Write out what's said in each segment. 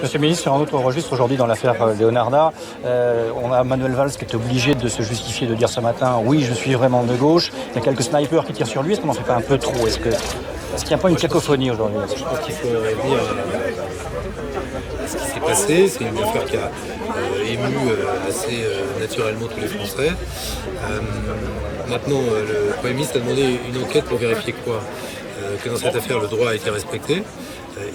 Monsieur le ministre, sur un autre registre, aujourd'hui dans l'affaire Leonarda, on a Manuel Valls qui est obligé de se justifier, de dire ce matin « oui, je suis vraiment de gauche ». Il y a quelques snipers qui tirent sur lui. Est-ce qu'on n'en fait pas un peu trop? Est-ce qu'il n'y a pas une cacophonie aujourd'hui? Je pense qu'il faut revenir à ce qui s'est passé. C'est une affaire qui a ému assez naturellement tous les Français. Maintenant, le Premier ministre a demandé une enquête pour vérifier quoi? Que dans cette affaire, le droit a été respecté.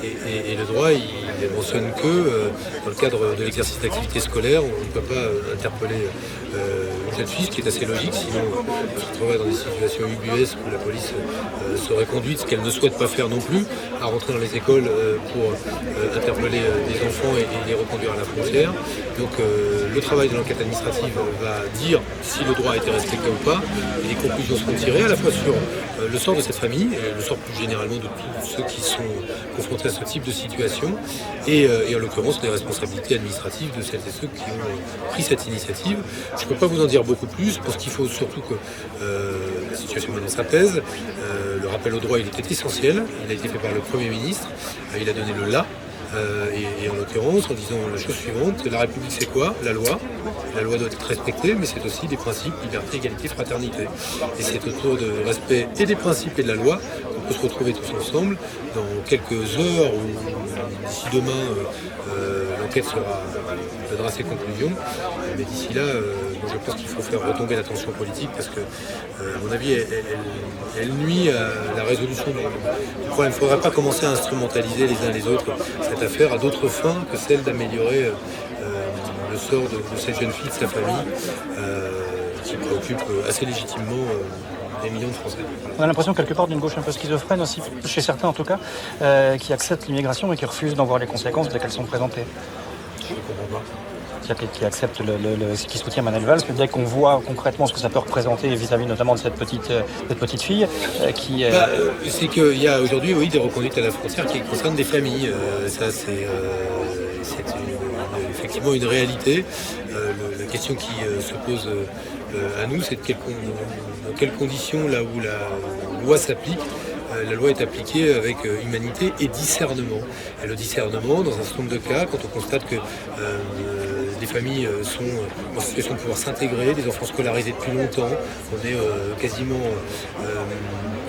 Et le droit, il mentionne que dans le cadre de l'exercice d'activité scolaire, on ne peut pas interpeller une jeune fille, ce qui est assez logique, sinon on se retrouverait dans des situations ubuesques où la police serait conduite, ce qu'elle ne souhaite pas faire non plus, à rentrer dans les écoles pour interpeller des enfants et les reconduire à la frontière. Donc le travail de l'enquête administrative va dire si le droit a été respecté ou pas, et les conclusions seront tirées à la fois sur le sort de cette famille, et le sort plus généralement de tous ceux qui sont confrontés à ce type de situation, et en l'occurrence les responsabilités administratives de celles et ceux qui ont pris cette initiative. Je ne peux pas vous en dire beaucoup plus, parce qu'il faut surtout que la situation maintenant s'apaise. Le rappel au droit, il était essentiel, il a été fait par le Premier ministre, il a donné le là. Et en l'occurrence, en disant la chose suivante, la République c'est quoi? La loi. La loi doit être respectée, mais c'est aussi des principes, liberté, égalité, fraternité. Et c'est autour de respect et des principes et de la loi qu'on peut se retrouver tous ensemble dans quelques heures ou d'ici demain, l'enquête donnera ses conclusions. Mais d'ici là, je pense qu'il faut faire retomber la tension politique parce que, à mon avis, elle nuit à la résolution du problème. Il ne faudrait pas commencer à instrumentaliser les uns les autres cette affaire à d'autres fins que celle d'améliorer le sort de cette jeune fille, de sa famille, qui préoccupe assez légitimement des millions de Français. On a l'impression quelque part d'une gauche un peu schizophrène aussi, chez certains en tout cas, qui acceptent l'immigration et qui refusent d'en voir les conséquences dès qu'elles sont présentées. Je ne comprends pas. Qui accepte qui soutient Manuel Valls, mais dès qu'on voit concrètement ce que ça peut représenter vis-à-vis notamment de cette petite fille qui... c'est qu'il y a aujourd'hui, oui, des reconduites à la frontière qui concernent des familles. Ça, c'est effectivement une réalité. La question qui se pose à nous, c'est dans quelles conditions, là où la loi s'applique, la loi est appliquée avec humanité et discernement. Et le discernement, dans un certain nombre de cas, quand on constate que les familles sont en situation de pouvoir s'intégrer, des enfants scolarisés depuis longtemps, on est quasiment...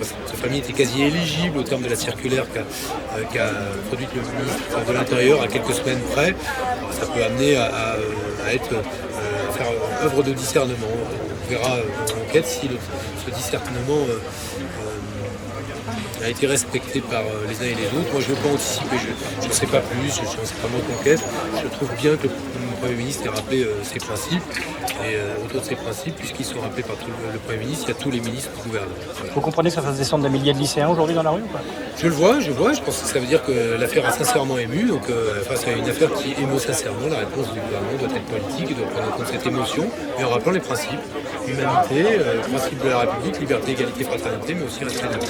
cette famille était quasi éligible au terme de la circulaire qu'a produite le ministre de l'Intérieur à quelques semaines près. Ça peut amener à faire œuvre de discernement. On verra dans l'enquête si ce discernement a été respecté par les uns et les autres. Moi, je ne veux pas anticiper, je ne sais pas plus, je ne sais pas moi d'enquête. Je trouve bien que le Premier ministre ait rappelé ses principes. Et autour de ces principes, puisqu'ils sont rappelés par le Premier ministre, il y a tous les ministres du gouvernement. Voilà. Vous comprenez que ça fasse descendre des milliers de lycéens aujourd'hui dans la rue ou pas? Je le vois, je pense que ça veut dire que l'affaire a sincèrement ému. Donc face à une affaire qui émeut sincèrement, la réponse du gouvernement doit être politique et doit prendre en compte cette émotion, et en rappelant les principes. Humanité, principe de la République, liberté, égalité, fraternité, mais aussi respect de la vie.